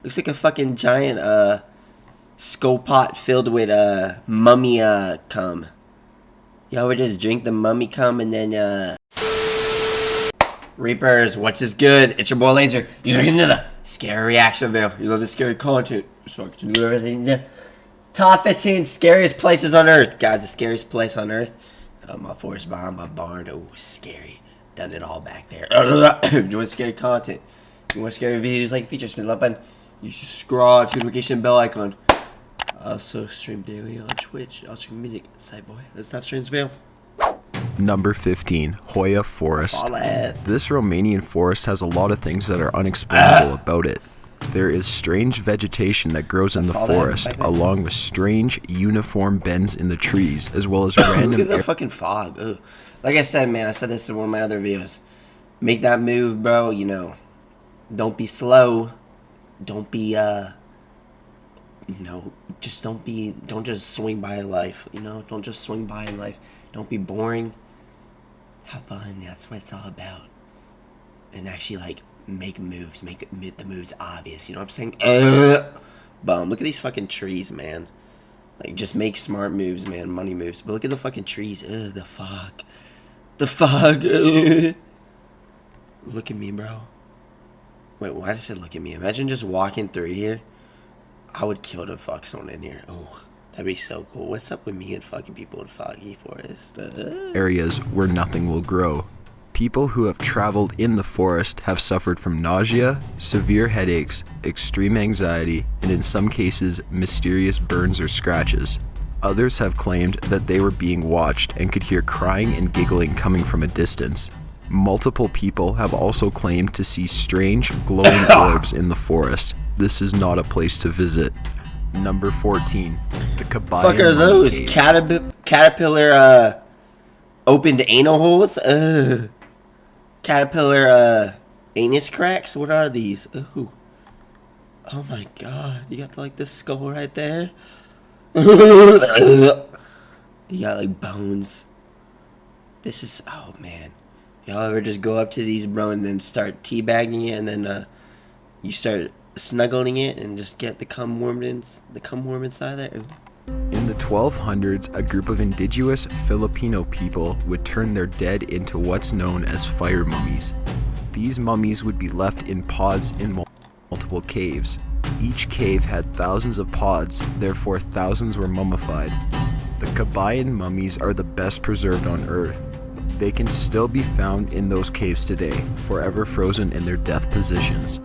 Looks like a fucking giant skull pot filled with mummy cum. Y'all would just drink the mummy cum and then Reapers, what's is good? It's your boy Laser. You're into the scary reaction video. You love the scary content, so I can do everything. Top 15 scariest places on earth. Guys, the scariest place on earth. My forest behind my barn. Oh, scary. Done it all back there. Enjoy scary content. If you want scary videos like the feature spin button, you should scroll to the notification bell icon. I also stream daily on Twitch. I'll stream music. Side boy. Let's stop streams video. Number 15, Hoya Forest. This Romanian forest has a lot of things that are unexplainable about it. There is strange vegetation that grows in the forest, along with strange uniform bends in the trees, as well as random. Look at the fucking fog. Ugh. Like I said, man, I said this in one of my other videos. Make that move, bro. You know, don't be slow. Don't be just don't just swing by life. You know, don't just swing by in life. Don't be boring. Have fun. That's what it's all about. And actually, like, make moves. Make the moves obvious. You know what I'm saying? Boom. Look at these fucking trees, man. Like, just make smart moves, man. Money moves. But look at the fucking trees. Ugh, the fog. The fog. Look at me, bro. Wait, why did I say look at me? Imagine just walking through here. I would kill to fuck someone in here. Oh, that'd be so cool. What's up with me and fucking people in foggy forest? Areas where nothing will grow. People who have traveled in the forest have suffered from nausea, severe headaches, extreme anxiety, and in some cases, mysterious burns or scratches. Others have claimed that they were being watched and could hear crying and giggling coming from a distance. Multiple people have also claimed to see strange glowing orbs in the forest. This is not a place to visit. Number 14, the 𝐭𝐫𝐻. Fuck are those? Caterpillar opened anal holes? Caterpillar anus cracks? What are these? Ooh. Oh my god. You got like this skull right there. You got like bones. This is, oh man. Y'all ever just go up to these, bro, and then start teabagging it, and then you start snuggling it and just get the cum worm inside there? Ooh. In the 1200s, a group of indigenous Filipino people would turn their dead into what's known as fire mummies. These mummies would be left in pods in multiple caves. Each cave had thousands of pods, therefore thousands were mummified. The 𝐭𝐫𝐻 mummies are the best preserved on Earth. They can still be found in those caves today, forever frozen in their death positions.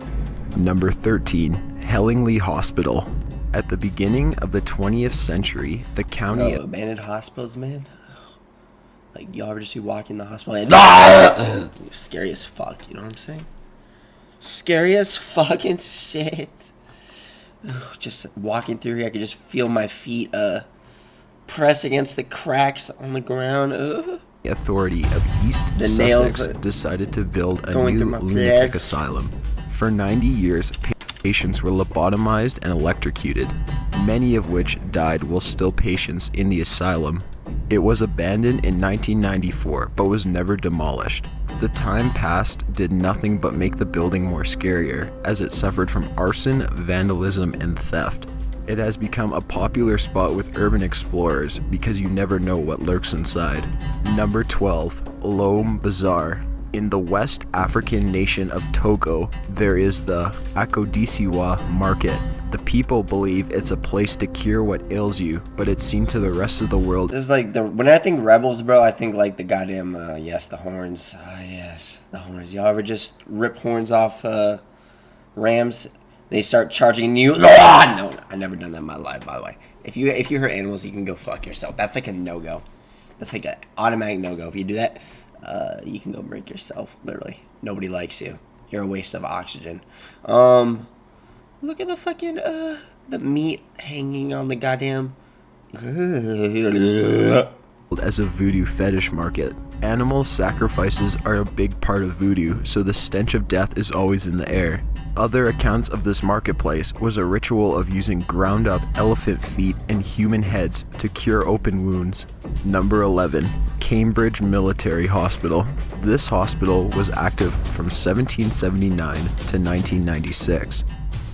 Number 13, Hellingly Hospital. At the beginning of the 20th century, the county... abandoned hospitals, man. Like, y'all ever just be walking in the hospital and... Scary as fuck, you know what I'm saying? Scary as fucking shit. Just walking through here, I could just feel my feet press against the cracks on the ground. The authority of East Sussex decided to build a new lunatic asylum. For 90 years, patients were lobotomized and electrocuted, many of which died while still patients in the asylum. It was abandoned in 1994, but was never demolished. The time passed did nothing but make the building more scarier, as it suffered from arson, vandalism, and theft. It has become a popular spot with urban explorers because you never know what lurks inside. Number 12, Lom Bazaar. In the West African nation of Togo, there is the Akodisiwa market. The people believe it's a place to cure what ails you, but it's seen to the rest of the world. This is like when I think rebels, bro, I think like the goddamn yes, the horns. Yes, the horns. Y'all ever just rip horns off rams? They start charging you. No, I've never done that in my life, by the way. If you hurt animals, you can go fuck yourself. That's like a no-go. That's like an automatic no-go. If you do that, you can go break yourself. Literally, nobody likes you. You're a waste of oxygen. Look at the fucking the meat hanging on the goddamn. As a voodoo fetish market. Animal sacrifices are a big part of voodoo, so the stench of death is always in the air. Other accounts of this marketplace was a ritual of using ground up elephant feet and human heads to cure open wounds. Number 11, Cambridge Military Hospital. This hospital was active from 1779 to 1996.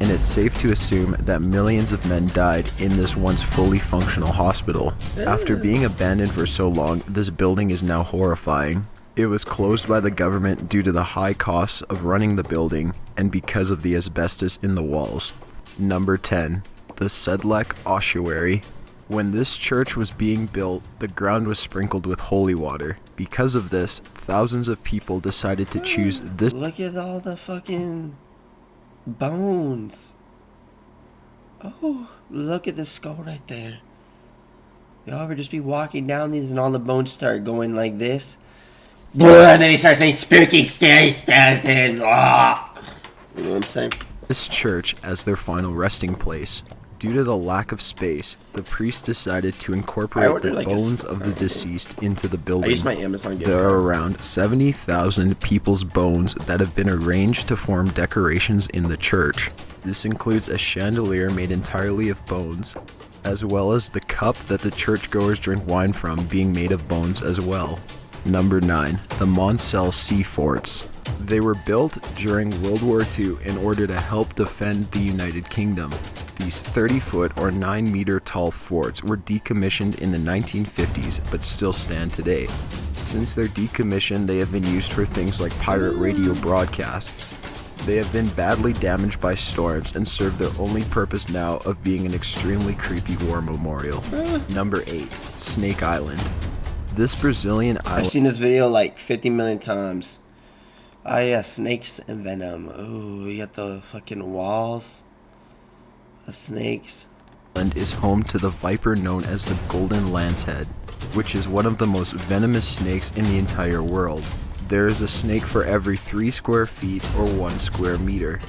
and it's safe to assume that millions of men died in this once fully functional hospital. After being abandoned for so long, this building is now horrifying. It was closed by the government due to the high costs of running the building and because of the asbestos in the walls. Number 10. The 𝐍𝐴𝐵𝐴 ossuary. When this church was being built, the ground was sprinkled with holy water. Because of this, thousands of people decided to choose this. Look at all the fucking bones. Oh, look at the skull right there. Y'all ever just be walking down these and all the bones start going like this? And then he starts saying spooky, scary stuff. You know what I'm saying? This church as their final resting place. Due to the lack of space, the priest decided to incorporate the bones of the deceased into the building. I used my Amazon gift There card. are around 70,000 people's bones that have been arranged to form decorations in the church. This includes a chandelier made entirely of bones, as well as the cup that the churchgoers drink wine from being made of bones as well. Number 9. The Moncel Sea Forts. They were built during World War II in order to help defend the United Kingdom. These 30-foot or 9-meter tall forts were decommissioned in the 1950s but still stand today. Since their decommission, they have been used for things like pirate radio broadcasts. They have been badly damaged by storms and serve their only purpose now of being an extremely creepy war memorial. Number 8. Snake Island. This Brazilian island... I've seen this video like 50 million times. Oh yeah, snakes and venom. Ooh, you got the fucking walls. The snakes. Island is home to the viper known as the golden lancehead, which is one of the most venomous snakes in the entire world. There is a snake for every 3 square feet or 1 square meter,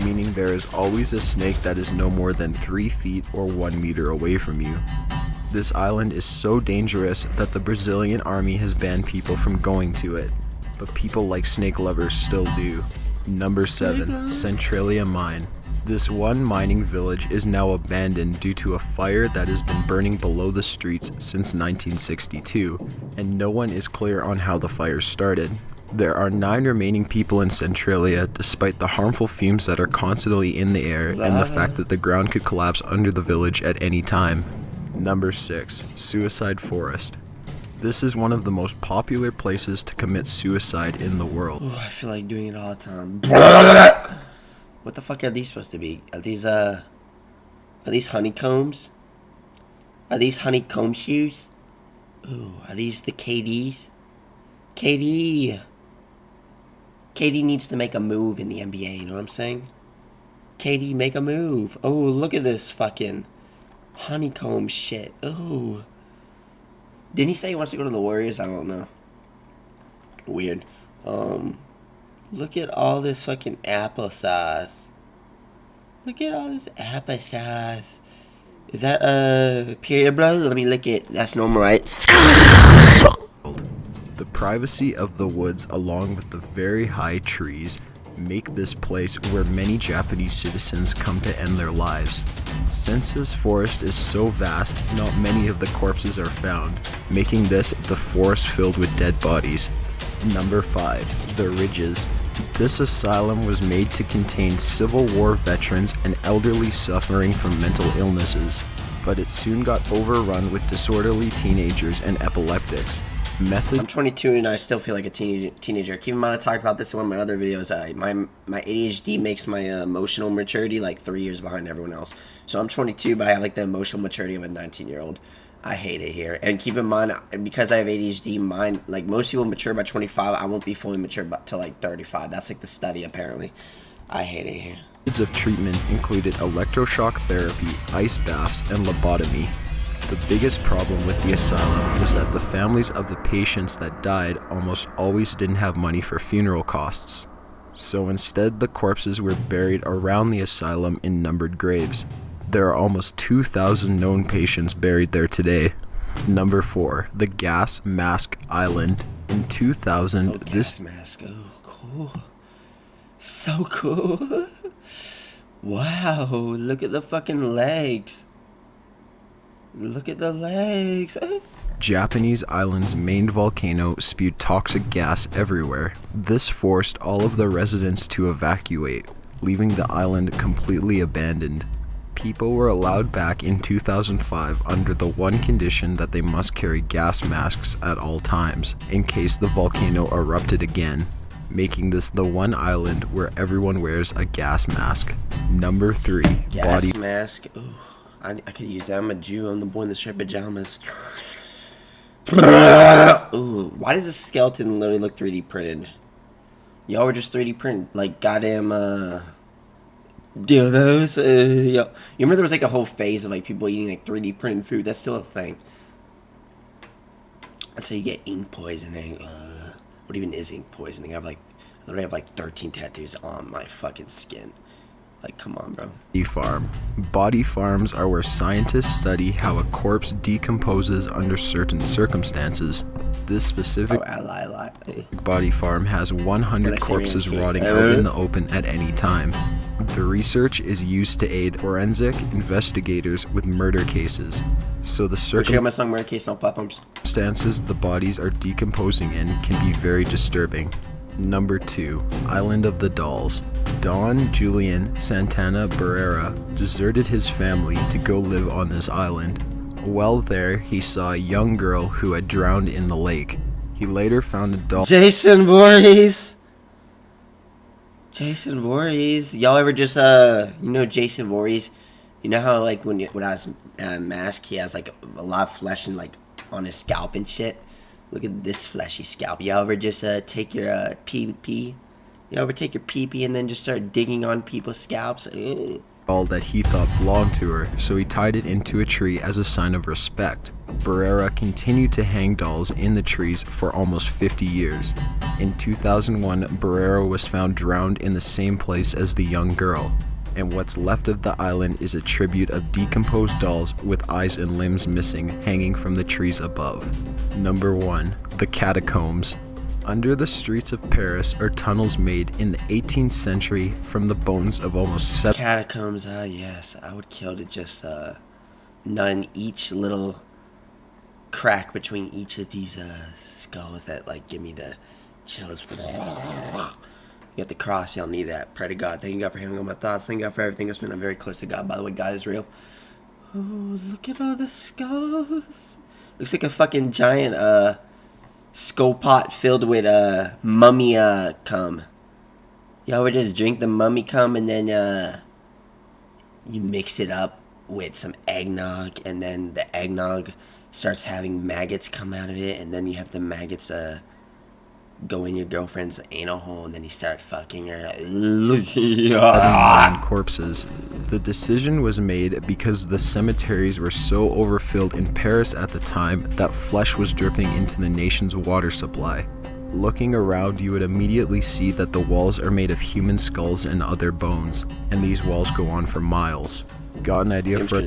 meaning there is always a snake that is no more than 3 feet or 1 meter away from you. This island is so dangerous that the Brazilian army has banned people from going to it, but people like snake lovers still do. Number 7. Centralia Mine. This one mining village is now abandoned due to a fire that has been burning below the streets since 1962, and no one is clear on how the fire started. There are 9 remaining people in Centralia despite the harmful fumes that are constantly in the air and the fact that the ground could collapse under the village at any time. Number 6. Suicide Forest. This is one of the most popular places to commit suicide in the world. Ooh, I feel like doing it all the time. What the fuck are these supposed to be? Are these honeycombs? Are these honeycomb shoes? Ooh, are these the KDs? KD needs to make a move in the NBA, you know what I'm saying? KD, make a move. Oh, look at this fucking honeycomb shit. Ooh. Didn't he say he wants to go to the Warriors? I don't know. Weird. Look at all this fucking applesauce. Look at all this applesauce. Is that period, bro? Let me lick it. That's normal, right? The privacy of the woods along with the very high trees make this place where many Japanese citizens come to end their lives. Since this forest is so vast, not many of the corpses are found, making this the forest filled with dead bodies. Number 5. The Ridges. This asylum was made to contain Civil War veterans and elderly suffering from mental illnesses, but it soon got overrun with disorderly teenagers and epileptics. I'm 22 and I still feel like a teenager. Keep in mind I talked about this in one of my other videos. My ADHD makes my emotional maturity like 3 years behind everyone else. So I'm 22, but I have like the emotional maturity of a 19-year-old. I hate it here. And keep in mind, because I have ADHD, mine, like most people mature by 25, I won't be fully mature till like 35. That's like the study apparently. I hate it here. Methods of treatment included electroshock therapy, ice baths, and lobotomy. The biggest problem with the asylum was that the families of the patients that died almost always didn't have money for funeral costs. So instead, the corpses were buried around the asylum in numbered graves. There are almost 2,000 known patients buried there today. Number 4. The Gas Mask Island. In 2000, gas mask. Oh, cool. So cool. Wow, look at the fucking legs. Look at the legs. Japanese island's main volcano spewed toxic gas everywhere. This forced all of the residents to evacuate. leaving the island completely abandoned. People were allowed back in 2005 under the one condition that they must carry gas masks at all times, in case the volcano erupted again, making this the one island where everyone wears a gas mask. Number 3. Gas mask. Ooh, I could use that. I'm a Jew. I'm the boy in the striped pajamas. Ooh, why does this skeleton literally look 3D printed? Y'all were just 3D printed. Like, goddamn, dildos. Yo. You remember there was like a whole phase of like people eating like 3D printed food? That's still a thing. That's how you get ink poisoning. What even is ink poisoning? I literally have like 13 tattoos on my fucking skin. Like, come on, bro. Body farm. Body farms are where scientists study how a corpse decomposes under certain circumstances. This specific body farm has 100 corpses rotting out in the open at any time. The research is used to aid forensic investigators with murder cases. So the circumstances the bodies are decomposing in can be very disturbing. Number 2. Island of the Dolls. Don Julian Santana Barrera deserted his family to go live on this island. While there, he saw a young girl who had drowned in the lake. He later found a doll. Jason Voorhees. Y'all ever just you know Jason Voorhees? You know how like when I was masked, he has like a lot of flesh and like on his scalp and shit. Look at this fleshy scalp. Y'all ever just take your pee? You ever take your pee and then just start digging on people's scalps? Doll that he thought belonged to her, so he tied it into a tree as a sign of respect. Barrera continued to hang dolls in the trees for almost 50 years. In 2001, Barrera was found drowned in the same place as the young girl, and what's left of the island is a tribute of decomposed dolls with eyes and limbs missing hanging from the trees above. Number 1. The Catacombs. Under the streets of Paris are tunnels made in the 18th century from the bones of almost 7 catacombs. Yes, I would kill to just nun each little crack between each of these skulls that like give me the chills. You got the cross, y'all need that. Pray to God. Thank you God for hearing all my thoughts. Thank God for everything else, man. I'm very close to God. By the way, God is real. Oh, look at all the skulls. Looks like a fucking giant skull pot filled with mummy cum. Y'all would just drink the mummy cum and then you mix it up with some eggnog, and then the eggnog starts having maggots come out of it, and then you have the maggots go in your girlfriend's anal hole, and then you start fucking her. Corpses. The decision was made because the cemeteries were so overfilled in Paris at the time that flesh was dripping into the nation's water supply. Looking around, you would immediately see that the walls are made of human skulls and other bones, and these walls go on for miles. Got an idea for a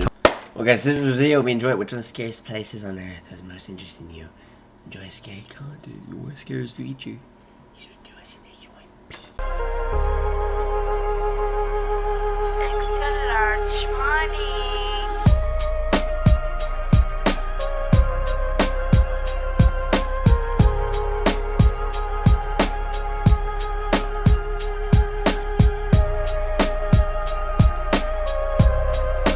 well guys, this was the video. Hope you enjoyed. Which one of the scariest places on earth was most interesting to you? Enjoy scary content. Your scariest feature.